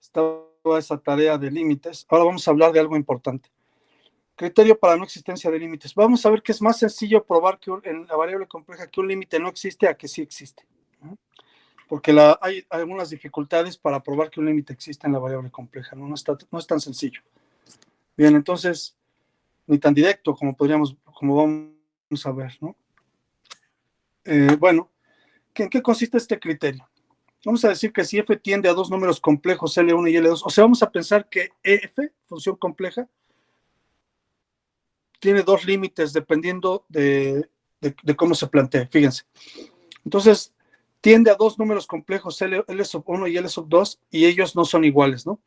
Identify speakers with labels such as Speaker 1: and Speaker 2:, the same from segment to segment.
Speaker 1: estaba esa tarea de límites. Ahora vamos a hablar de algo importante. Criterio para no existencia de límites. Vamos a ver que es más sencillo probar que en la variable compleja que un límite no existe a que sí existe. Porque hay algunas dificultades para probar que un límite existe en la variable compleja. No es tan sencillo. Bien, entonces, ni tan directo como vamos a ver, ¿no? Bueno, ¿en qué consiste este criterio? Vamos a decir que si f tiende a dos números complejos L1 y L2, o sea, vamos a pensar que f, función compleja, tiene dos límites dependiendo de cómo se plantee, fíjense. Entonces, tiende a dos números complejos L sub 1 y L sub 2 y ellos no son iguales, ¿no?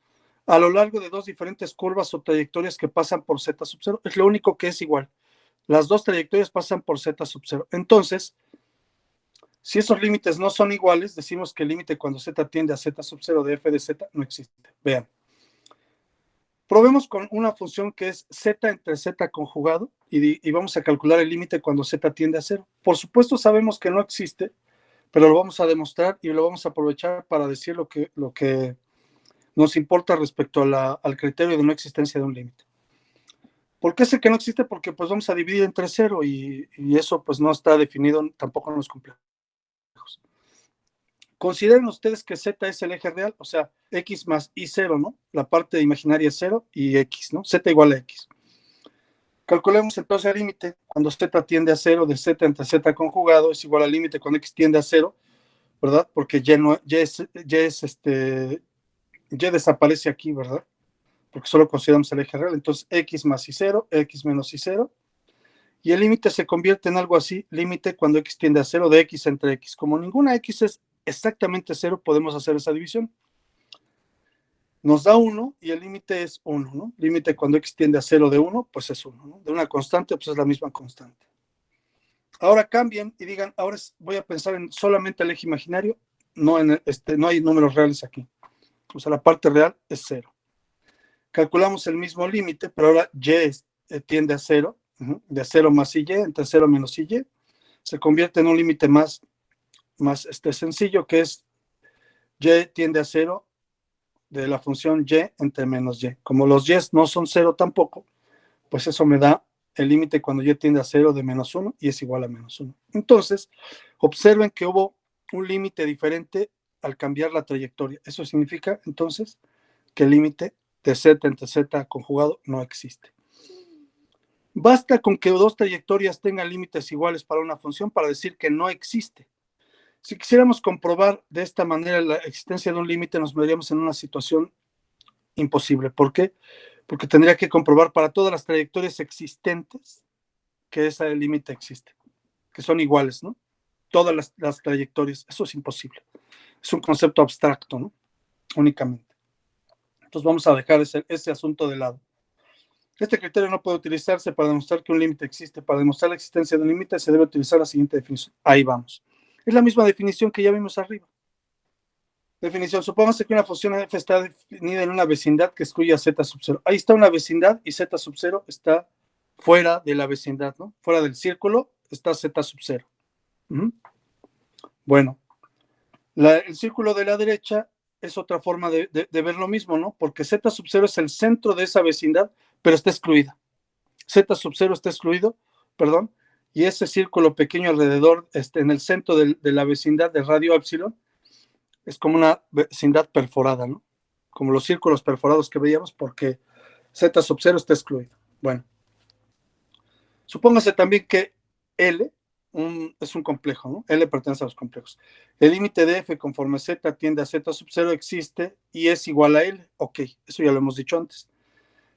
Speaker 1: A lo largo de dos diferentes curvas o trayectorias que pasan por Z sub 0, es lo único que es igual. Las dos trayectorias pasan por Z sub 0. Entonces, si esos límites no son iguales, decimos que el límite cuando Z tiende a Z sub 0 de f de Z no existe. Vean. Probemos con una función que es Z entre Z conjugado y vamos a calcular el límite cuando Z tiende a 0. Por supuesto sabemos que no existe, pero lo vamos a demostrar y lo vamos a aprovechar para decir lo que nos importa respecto al criterio de no existencia de un límite. ¿Por qué sé que no existe? Porque pues vamos a dividir entre 0 y eso pues no está definido tampoco en los complejos. Consideren ustedes que Z es el eje real, o sea, X más Y0, ¿no? La parte imaginaria es 0 y X, ¿no? Z igual a X. Calculemos entonces el límite cuando Z tiende a 0 de Z entre Z conjugado es igual al límite cuando X tiende a 0, ¿verdad? Porque Y desaparece aquí, ¿verdad? Porque solo consideramos el eje real. Entonces, X más Y0, X menos Y0. Y el límite se convierte en algo así, límite cuando X tiende a 0 de X entre X. Como ninguna X es exactamente 0, podemos hacer esa división. Nos da 1 y el límite es 1, ¿no? Límite cuando X tiende a 0 de 1, pues es 1, ¿no? De una constante, pues es la misma constante. Ahora cambien y digan, ahora voy a pensar en solamente el eje imaginario, no hay números reales aquí. O sea, la parte real es 0. Calculamos el mismo límite, pero ahora Y tiende a 0, de 0 más Y, entre 0 menos Y, se convierte en un límite más sencillo, que es Y tiende a 0 de la función Y entre menos Y. Como los Y no son 0 tampoco, pues eso me da el límite cuando Y tiende a 0 de menos 1 y es igual a menos 1. Entonces, observen que hubo un límite diferente al cambiar la trayectoria. Eso significa entonces que el límite de Z entre Z conjugado no existe. Basta con que dos trayectorias tengan límites iguales para una función para decir que no existe. Si quisiéramos comprobar de esta manera la existencia de un límite, nos veríamos en una situación imposible. ¿Por qué? Porque tendría que comprobar para todas las trayectorias existentes que ese límite existe, que son iguales, ¿no? Todas las trayectorias. Eso es imposible. Es un concepto abstracto, ¿no? Únicamente. Entonces vamos a dejar ese asunto de lado. Este criterio no puede utilizarse para demostrar que un límite existe. Para demostrar la existencia de un límite se debe utilizar la siguiente definición. Ahí vamos. Es la misma definición que ya vimos arriba. Definición. Supóngase que una función f está definida en una vecindad que excluye a z sub 0. Ahí está una vecindad y z sub 0 está fuera de la vecindad, ¿no? Fuera del círculo está z sub 0. Bueno, el círculo de la derecha es otra forma de ver lo mismo, ¿no? Porque z sub 0 es el centro de esa vecindad, pero está excluida. Z sub 0 está excluido, perdón, y ese círculo pequeño alrededor, en el centro de la vecindad de radio epsilon, es como una vecindad perforada, ¿no? Como los círculos perforados que veíamos, porque Z sub 0 está excluido. Bueno, supóngase también que L es un complejo, ¿no? L pertenece a los complejos. El límite de F conforme Z tiende a Z sub 0 existe y es igual a L. Ok, eso ya lo hemos dicho antes.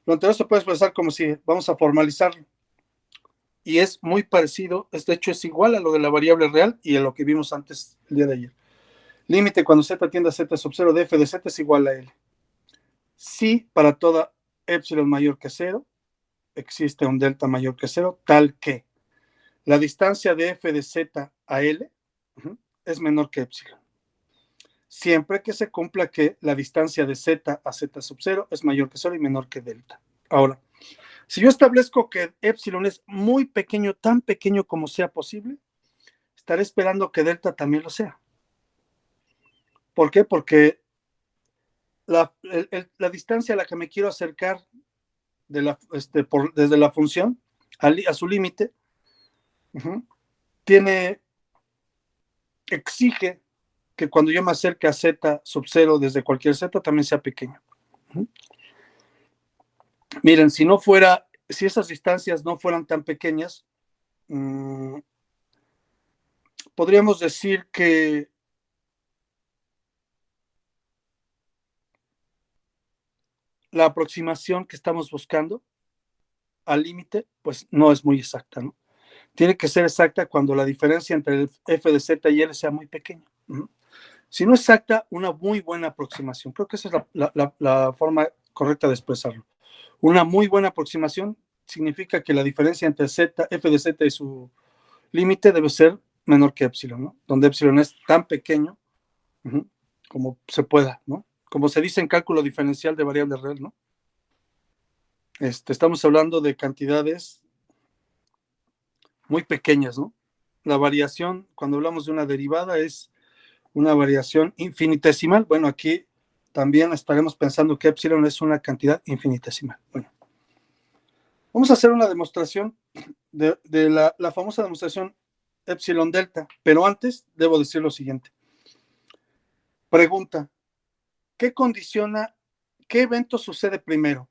Speaker 1: Lo anterior se puede expresar como si vamos a formalizarlo. Y es muy parecido, este hecho es igual a lo de la variable real y a lo que vimos antes el día de ayer. Límite cuando Z tiende a Z sub 0 de f de Z es igual a L. Si para toda epsilon mayor que 0 existe un delta mayor que 0, tal que la distancia de f de Z a L es menor que epsilon. Siempre que se cumpla que la distancia de Z a Z sub 0 es mayor que 0 y menor que delta. Ahora, si yo establezco que epsilon es muy pequeño, tan pequeño como sea posible, estaré esperando que delta también lo sea. ¿Por qué? Porque la distancia a la que me quiero acercar desde la función a su límite, exige que cuando yo me acerque a z sub 0 desde cualquier z también sea pequeño. Miren, si esas distancias no fueran tan pequeñas, podríamos decir que la aproximación que estamos buscando al límite, pues no es muy exacta, ¿no? Tiene que ser exacta cuando la diferencia entre el f de z y l sea muy pequeña. Si no exacta, una muy buena aproximación. Creo que esa es la forma correcta de expresarlo. Una muy buena aproximación significa que la diferencia entre f de z y su límite debe ser menor que epsilon, ¿no? Donde epsilon es tan pequeño como se pueda, ¿no? Como se dice en cálculo diferencial de variable real, ¿no? Estamos hablando de cantidades muy pequeñas, ¿no? La variación, cuando hablamos de una derivada, es una variación infinitesimal. Bueno, aquí también estaremos pensando que epsilon es una cantidad infinitesimal. Bueno, vamos a hacer una demostración de la famosa demostración epsilon delta, pero antes debo decir lo siguiente. Pregunta, ¿qué evento sucede primero?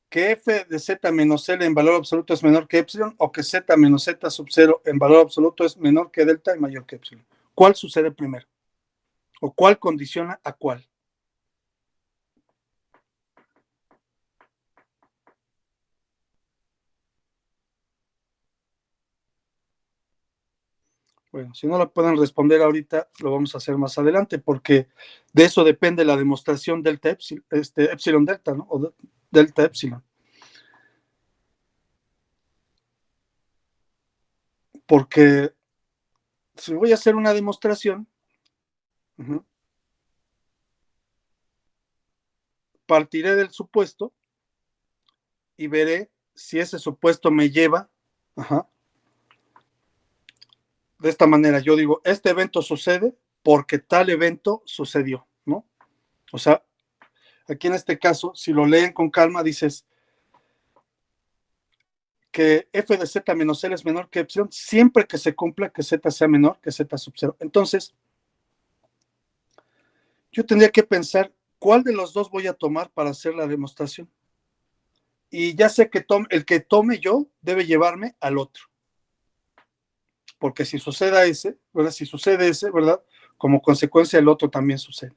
Speaker 1: ¿Que f de z menos l en valor absoluto es menor que epsilon o que z menos z sub 0 en valor absoluto es menor que delta y mayor que epsilon? ¿Cuál sucede primero? ¿O cuál condiciona a cuál? Bueno, si no lo pueden responder ahorita, lo vamos a hacer más adelante, porque de eso depende la demostración delta epsilon delta, ¿no? O delta epsilon. Porque si voy a hacer una demostración, partiré del supuesto y veré si ese supuesto me lleva, de esta manera. Yo digo, este evento sucede porque tal evento sucedió, ¿no? O sea, aquí en este caso, si lo leen con calma, dices que f de z menos l es menor que epsilon siempre que se cumpla que z sea menor que z sub 0. Entonces, yo tendría que pensar cuál de los dos voy a tomar para hacer la demostración. Y ya sé que el que tome yo debe llevarme al otro. Porque si sucede ese, ¿verdad? Si sucede ese, ¿verdad? Como consecuencia el otro también sucede.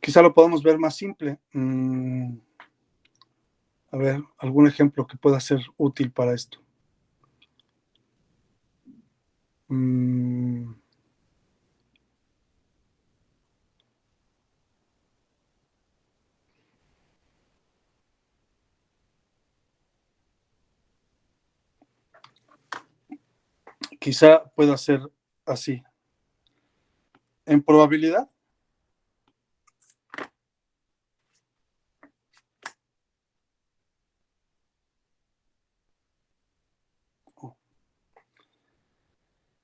Speaker 1: Quizá lo podamos ver más simple. A ver, algún ejemplo que pueda ser útil para esto. Quizá pueda ser así. En probabilidad,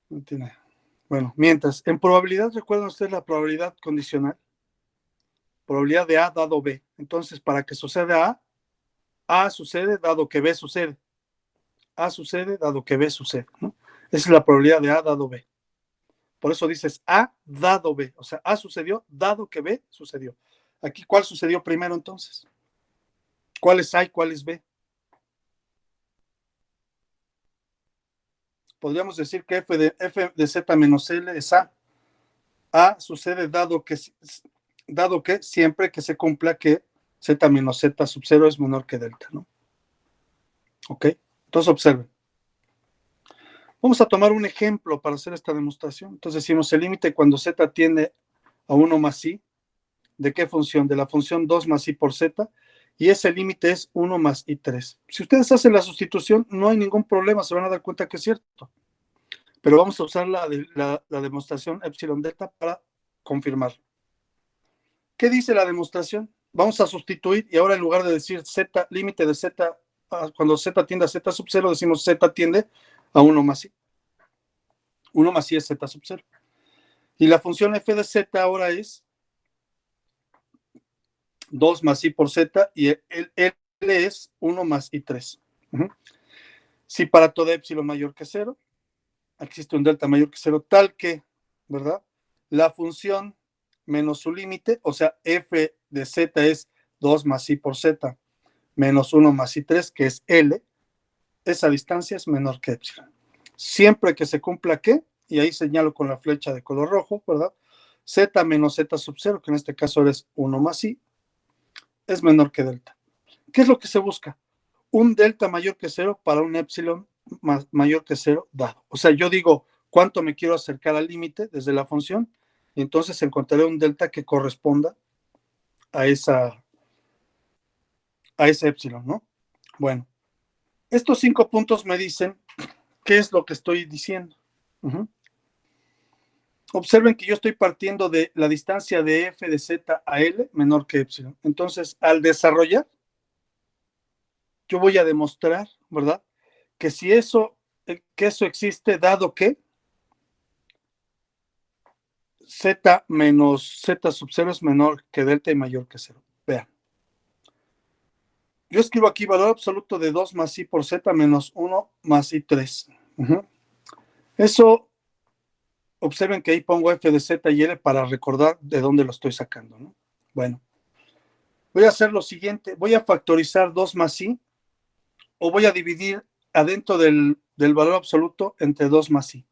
Speaker 1: no tiene. Bueno, mientras, en probabilidad, ¿recuerdan ustedes la probabilidad condicional? Probabilidad de A dado B. Entonces, para que suceda A sucede dado que B sucede. A sucede dado que B sucede, ¿no? Esa es la probabilidad de A dado B. Por eso dices A dado B. O sea, A sucedió dado que B sucedió. Aquí, ¿cuál sucedió primero entonces? ¿Cuál es A y cuál es B? Podríamos decir que f de z menos L es A. A sucede dado que siempre que se cumpla que z menos z sub 0 es menor que delta, ¿no? ¿Ok? Entonces observen. Vamos a tomar un ejemplo para hacer esta demostración. Entonces decimos el límite cuando z tiende a 1 más i. ¿De qué función? De la función 2 más i por z. Y ese límite es 1 más i3. Si ustedes hacen la sustitución, no hay ningún problema, se van a dar cuenta que es cierto. Pero vamos a usar la demostración epsilon delta para confirmar. ¿Qué dice la demostración? Vamos a sustituir y ahora en lugar de decir z, límite de z, cuando z tiende a z sub 0, decimos z tiende a 1 más i. 1 más i es z sub 0. Y la función f de z ahora es 2 más i por z y el L es 1 más i3. Si para toda epsilon mayor que 0, existe un delta mayor que 0 tal que, ¿verdad? La función menos su límite, o sea, f de z es 2 más i por z menos 1 más i3, que es L, esa distancia es menor que epsilon. Siempre que se cumpla ¿qué? Y ahí señalo con la flecha de color rojo, ¿verdad? Z menos Z sub 0, que en este caso es 1 más I, es menor que delta. ¿Qué es lo que se busca? Un delta mayor que 0 para un epsilon mayor que 0 dado. O sea, yo digo cuánto me quiero acercar al límite desde la función, y entonces encontraré un delta que corresponda a ese epsilon, ¿no? Bueno, estos 5 puntos me dicen qué es lo que estoy diciendo. Observen que yo estoy partiendo de la distancia de f de z a L menor que epsilon. Entonces, al desarrollar, yo voy a demostrar, ¿verdad? Que si que eso existe, dado que z menos z sub 0 es menor que delta y mayor que 0. Vean. Yo escribo aquí valor absoluto de 2 más i por z menos 1 más i3. Eso, observen que ahí pongo f de z y L para recordar de dónde lo estoy sacando, ¿no? Bueno, voy a hacer lo siguiente. Voy a factorizar 2 más i, o voy a dividir adentro del valor absoluto entre 2 más i.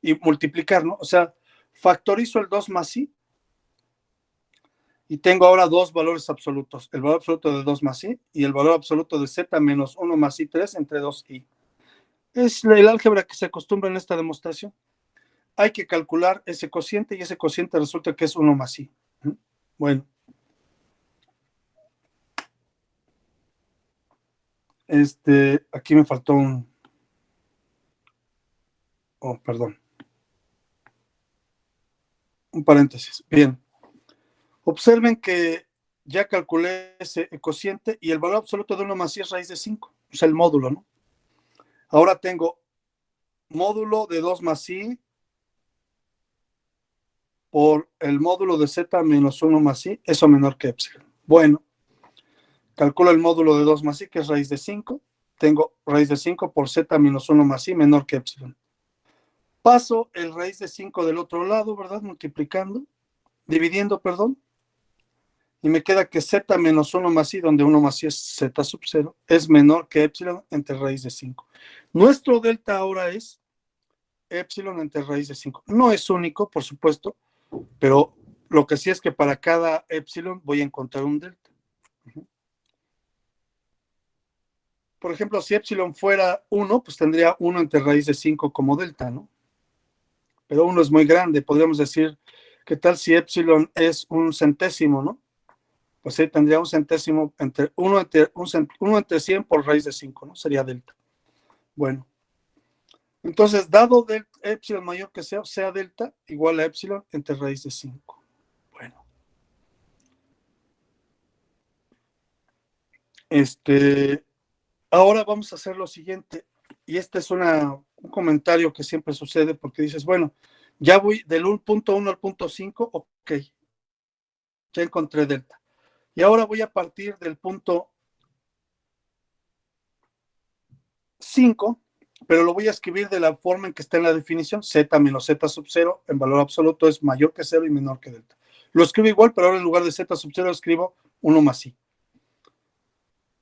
Speaker 1: Y multiplicar, ¿no? O sea, factorizo el 2 más i y tengo ahora dos valores absolutos. El valor absoluto de 2 más i y el valor absoluto de z menos 1 más i3 entre 2i. Es el álgebra que se acostumbra en esta demostración. Hay que calcular ese cociente y ese cociente resulta que es 1 más i. Bueno. Aquí me faltó un... Oh, perdón. Un paréntesis. Bien. Observen que ya calculé ese cociente y el valor absoluto de 1 más i es raíz de 5. O sea, el módulo, ¿no? Ahora tengo módulo de 2 más i por el módulo de z menos 1 más i, eso menor que epsilon. Bueno, calculo el módulo de 2 más i, que es raíz de 5. Tengo raíz de 5 por z menos 1 más i menor que epsilon. Paso el raíz de 5 del otro lado, ¿verdad? Dividiendo, perdón. Y me queda que z menos 1 más i, donde 1 más i es z sub 0, es menor que epsilon entre raíz de 5. Nuestro delta ahora es epsilon entre raíz de 5. No es único, por supuesto, pero lo que sí es que para cada epsilon voy a encontrar un delta. Por ejemplo, si epsilon fuera 1, pues tendría 1 entre raíz de 5 como delta, ¿no? Pero 1 es muy grande, podríamos decir, ¿qué tal si epsilon es un centésimo, ¿no? Pues ahí tendría un centésimo entre 1 entre 100 por raíz de 5, ¿no? Sería delta. Bueno, entonces, dado de epsilon mayor que sea delta, igual a epsilon entre raíz de 5. Bueno. Ahora vamos a hacer lo siguiente, y este es un comentario que siempre sucede porque dices, bueno, ya voy del punto 1 al punto 5, ok, ya encontré delta. Y ahora voy a partir del punto 5, pero lo voy a escribir de la forma en que está en la definición, z menos z sub 0 en valor absoluto es mayor que 0 y menor que delta. Lo escribo igual, pero ahora en lugar de z sub 0 escribo 1 más i.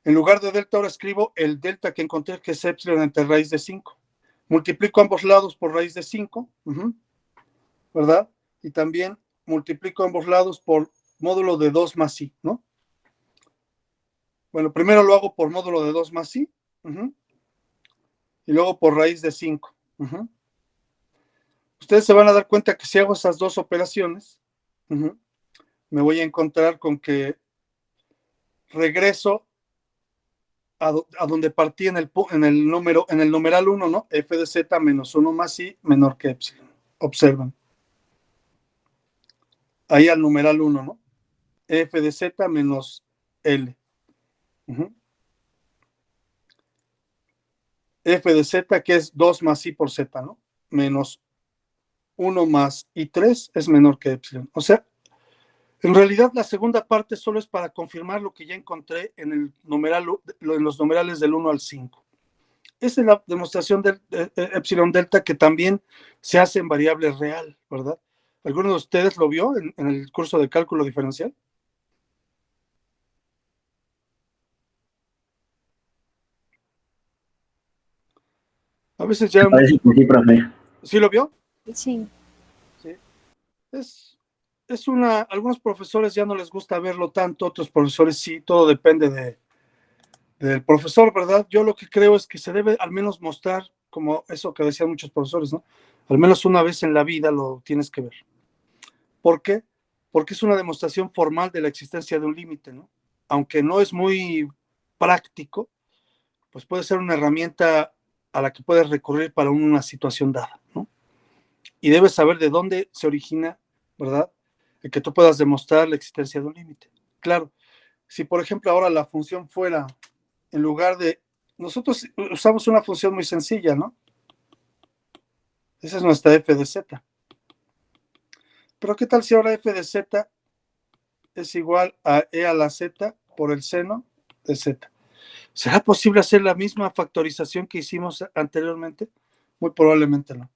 Speaker 1: En lugar de delta ahora escribo el delta que encontré, que es epsilon entre raíz de 5. Multiplico ambos lados por raíz de 5, ¿verdad? Y también multiplico ambos lados por módulo de 2 más i, ¿no? Bueno, primero lo hago por módulo de 2 más i, y luego por raíz de 5. Ustedes se van a dar cuenta que si hago esas dos operaciones, me voy a encontrar con que regreso a donde partí en el numeral 1, ¿no? F de z menos 1 más i menor que epsilon. Observen. Ahí al numeral 1, ¿no? F de z menos L. F de z, que es 2 más i por z, ¿no? Menos 1 más i3 es menor que epsilon. O sea, en realidad la segunda parte solo es para confirmar lo que ya encontré en el numeral, en los numerales del 1 al 5. Esa es la demostración de epsilon delta que también se hace en variable real, ¿verdad? ¿Alguno de ustedes lo vio en el curso de cálculo diferencial? A veces ya
Speaker 2: Parece
Speaker 1: muchos...
Speaker 2: que sí, profe.
Speaker 1: ¿Sí lo vio?
Speaker 3: Sí.
Speaker 1: Sí. Es una... Algunos profesores ya no les gusta verlo tanto, otros profesores sí, todo depende del profesor, ¿verdad? Yo lo que creo es que se debe al menos mostrar, como eso que decían muchos profesores, ¿no? Al menos una vez en la vida lo tienes que ver. ¿Por qué? Porque es una demostración formal de la existencia de un límite, ¿no? Aunque no es muy práctico, pues puede ser una herramienta a la que puedes recurrir para una situación dada, ¿no? Y debes saber de dónde se origina, ¿verdad? El que tú puedas demostrar la existencia de un límite. Claro, si por ejemplo ahora la función fuera, en lugar de, nosotros usamos una función muy sencilla, ¿no? Esa es nuestra f de z. Pero ¿qué tal si ahora f de z es igual a e a la z por el seno de z? ¿Será posible hacer la misma factorización que hicimos anteriormente? Muy probablemente no.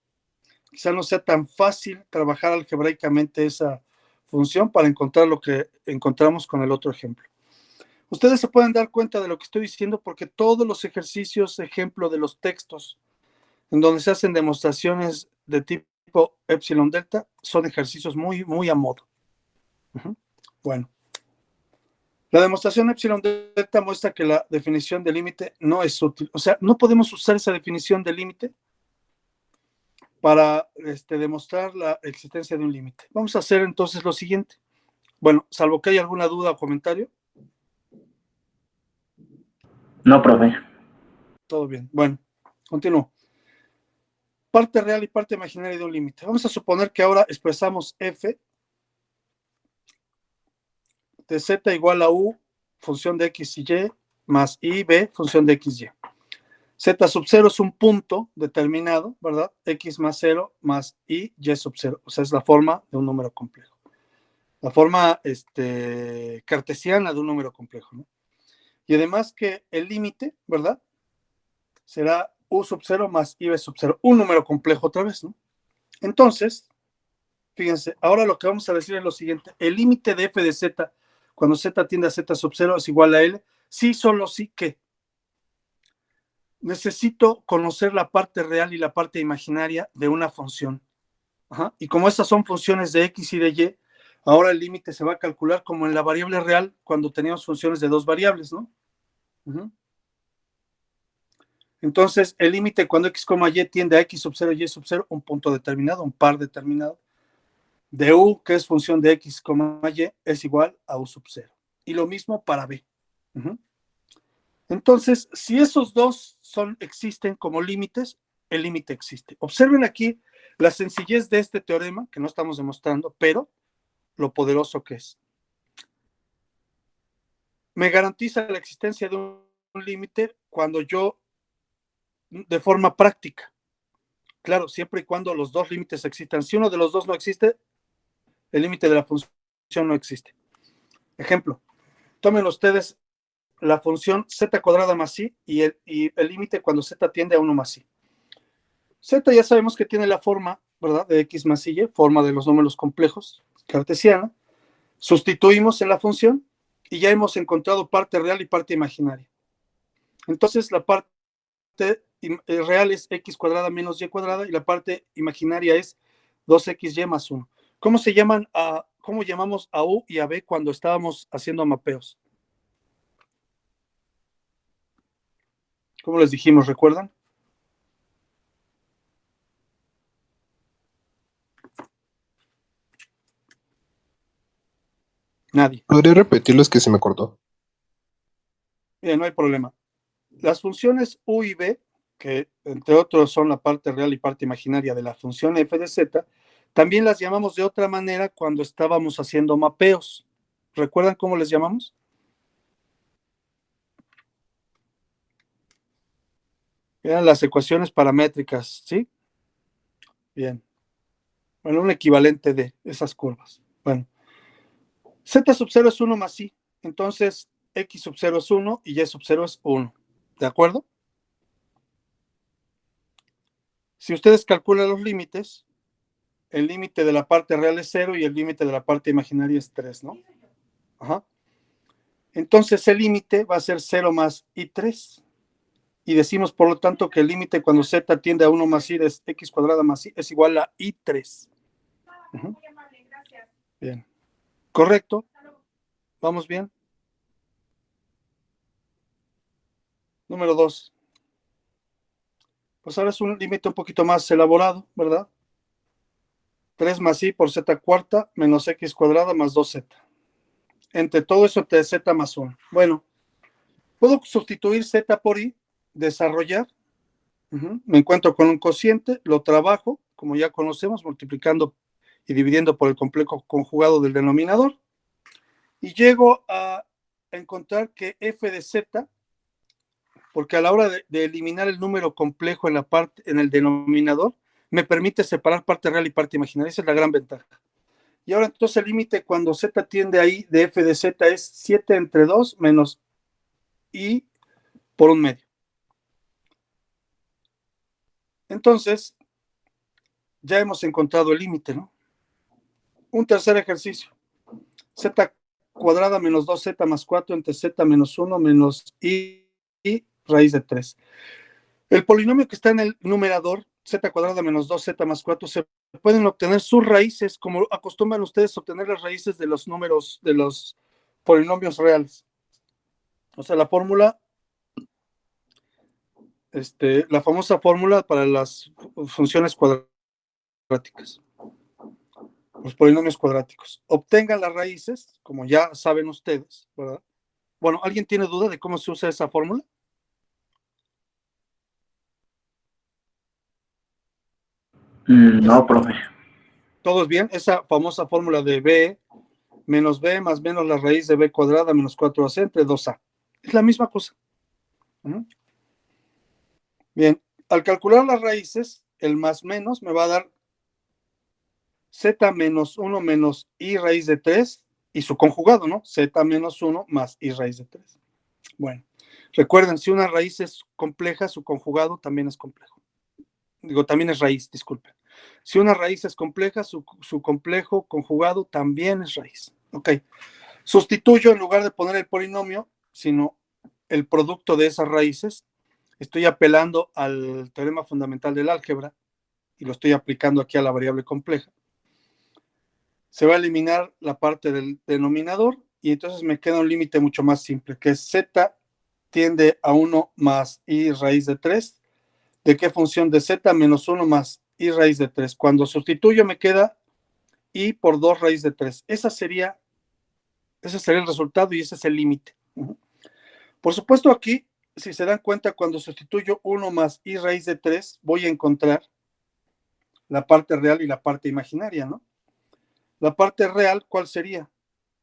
Speaker 1: Quizá no sea tan fácil trabajar algebraicamente esa función para encontrar lo que encontramos con el otro ejemplo. Ustedes se pueden dar cuenta de lo que estoy diciendo porque todos los ejercicios, ejemplo de los textos, en donde se hacen demostraciones de tipo epsilon delta, son ejercicios muy, muy a modo. Bueno, la demostración epsilon delta muestra que la definición de límite no es útil. O sea, no podemos usar esa definición de límite para demostrar la existencia de un límite. Vamos a hacer entonces lo siguiente. Bueno, salvo que haya alguna duda o comentario.
Speaker 2: No, profe.
Speaker 1: Todo bien. Bueno, continúo. Parte real y parte imaginaria de un límite. Vamos a suponer que ahora expresamos f de z igual a u, función de x y y, más i, b, función de x, y. Z sub 0 es un punto determinado, ¿verdad? X más 0 más y sub 0. O sea, es la forma de un número complejo. La forma cartesiana de un número complejo, ¿no? Y además que el límite, ¿verdad? Será u sub 0 más i sub 0. Un número complejo otra vez, ¿no? Entonces, fíjense, ahora lo que vamos a decir es lo siguiente. El límite de f de z, cuando z tiende a z sub 0 es igual a l, sí, solo sí que necesito conocer la parte real y la parte imaginaria de una función. Ajá. Y como estas son funciones de x y de y, ahora el límite se va a calcular como en la variable real cuando teníamos funciones de dos variables, ¿no? Entonces, el límite cuando x, y tiende a x sub 0 y sub 0, un punto determinado, un par determinado, de u, que es función de x, y, es igual a u sub 0. Y lo mismo para b. Entonces, si esos dos existen como límites, el límite existe. Observen aquí la sencillez de este teorema, que no estamos demostrando, pero lo poderoso que es. Me garantiza la existencia de un límite cuando yo, de forma práctica, claro, siempre y cuando los dos límites existan. Si uno de los dos no existe, el límite de la función no existe. Ejemplo, tomen ustedes la función z cuadrada más i y el límite cuando z tiende a 1 más i. Z ya sabemos que tiene la forma, ¿verdad? De x más y, forma de los números complejos, cartesiana. Sustituimos en la función y ya hemos encontrado parte real y parte imaginaria. Entonces la parte real es x cuadrada menos y cuadrada y la parte imaginaria es 2xy más 1. ¿Cómo llamamos a u y a b cuando estábamos haciendo mapeos? ¿Cómo les dijimos? ¿Recuerdan? Nadie.
Speaker 4: ¿Podría repetir los que se me cortó?
Speaker 1: Bien, no hay problema. Las funciones u y b, que entre otros son la parte real y parte imaginaria de la función f de z, también las llamamos de otra manera cuando estábamos haciendo mapeos. ¿Recuerdan cómo les llamamos? Eran las ecuaciones paramétricas, ¿sí? Bien. Bueno, un equivalente de esas curvas. Bueno, z sub 0 es 1 más i, entonces x sub 0 es 1 y y sub 0 es 1. ¿De acuerdo? Si ustedes calculan los límites, el límite de la parte real es 0 y el límite de la parte imaginaria es 3, ¿no? Ajá. Entonces el límite va a ser 0 más i3. Y decimos, por lo tanto, que el límite cuando z tiende a 1 más i de x cuadrada más i es igual a i3. Bien. ¿Correcto? ¿Vamos bien? Número 2. Pues ahora es un límite un poquito más elaborado, ¿verdad? 3 más i por z cuarta menos x cuadrada más 2z. Entre todo eso, entre z más 1. Bueno, puedo sustituir z por i, desarrollar. Me encuentro con un cociente, lo trabajo, como ya conocemos, multiplicando y dividiendo por el complejo conjugado del denominador. Y llego a encontrar que f de z, porque a la hora de eliminar el número complejo en el denominador, me permite separar parte real y parte imaginaria. Esa es la gran ventaja. Y ahora entonces el límite cuando z tiende ahí de f de z es 7 entre 2 menos i por 1/2. Entonces, ya hemos encontrado el límite, ¿no? Un tercer ejercicio. Z cuadrada menos 2z más 4 entre z menos 1 menos i raíz de 3. El polinomio que está en el numerador, z cuadrada menos 2z más 4, se pueden obtener sus raíces, como acostumbran ustedes obtener las raíces de los números, de los polinomios reales. O sea, la fórmula, la famosa fórmula para las funciones cuadráticas, los polinomios cuadráticos. Obtengan las raíces, como ya saben ustedes, ¿verdad? Bueno, ¿alguien tiene duda de cómo se usa esa fórmula?
Speaker 2: No, profe.
Speaker 1: ¿Todos bien? Esa famosa fórmula de b menos b más menos la raíz de b cuadrada menos 4ac entre 2a. Es la misma cosa. Bien, al calcular las raíces, el más menos me va a dar z menos 1 menos i raíz de 3 y su conjugado, ¿no? Z menos 1 más i raíz de 3. Bueno, recuerden, si una raíz es compleja, su conjugado también es complejo. Digo, también es raíz, disculpen. Si una raíz es compleja, su complejo conjugado también es raíz. Ok. Sustituyo en lugar de poner el polinomio, sino el producto de esas raíces. Estoy apelando al teorema fundamental del álgebra y lo estoy aplicando aquí a la variable compleja. Se va a eliminar la parte del denominador y entonces me queda un límite mucho más simple, que es z tiende a 1 más i raíz de 3. ¿De qué función? De z menos 1 más i raíz de 3. Cuando sustituyo me queda i por 2 raíz de 3. Ese sería el resultado y ese es el límite. Por supuesto, aquí, si se dan cuenta, cuando sustituyo 1 más i raíz de 3, voy a encontrar la parte real y la parte imaginaria, ¿no? La parte real, ¿cuál sería?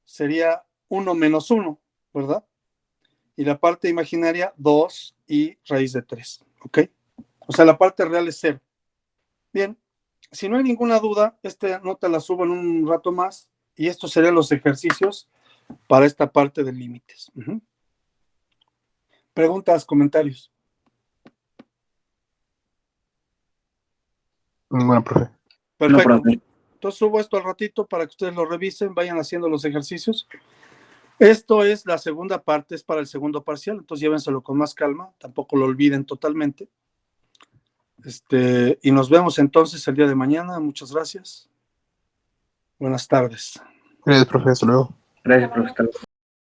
Speaker 1: Sería 1 menos 1, ¿verdad? Y la parte imaginaria, 2 i raíz de 3, ¿ok? O sea, la parte real es 0. Bien, si no hay ninguna duda, esta nota la subo en un rato más y estos serían los ejercicios para esta parte de límites. Preguntas, comentarios.
Speaker 4: Ninguna, profe.
Speaker 1: Perfecto.
Speaker 2: No, profe.
Speaker 1: Entonces subo esto al ratito para que ustedes lo revisen, vayan haciendo los ejercicios. Esto es la segunda parte, es para el segundo parcial, entonces llévenselo con más calma, tampoco lo olviden totalmente. Y nos vemos entonces el día de mañana. Muchas gracias. Buenas tardes.
Speaker 4: Gracias, profe. Hasta luego.
Speaker 2: Gracias, profe. Hasta luego.